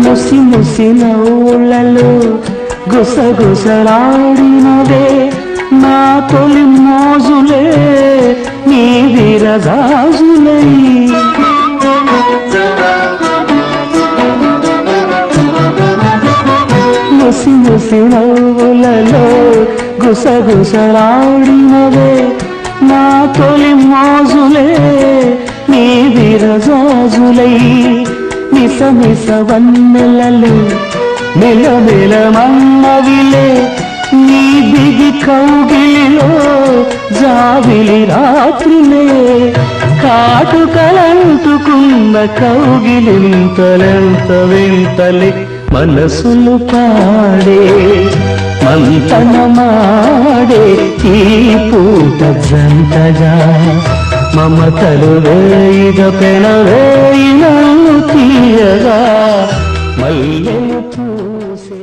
ముసి ముసి నవ్వులలో గుసగుసలాడినవే నా తొలి మోజులే నీ విరజాజులై ముసి ముసి నవ్వులలో గుసగుసలాడినవే నా తొలి మోజులే నీ విరజాజులై మిస మిస వన్నెలలు మెలమెల మన్నవిలే నీ బిగి కౌగిలిలో జావిలి రాత్రులే కాటుకలంటుకున్న కౌగిలింతలెంత వింతలే మనసులు పాడే మంతనమాడే ఈ పూట జంటగా మమతలు వేయిగ పెనవేయి నన్ను తీయగా మల్లెలు పూసే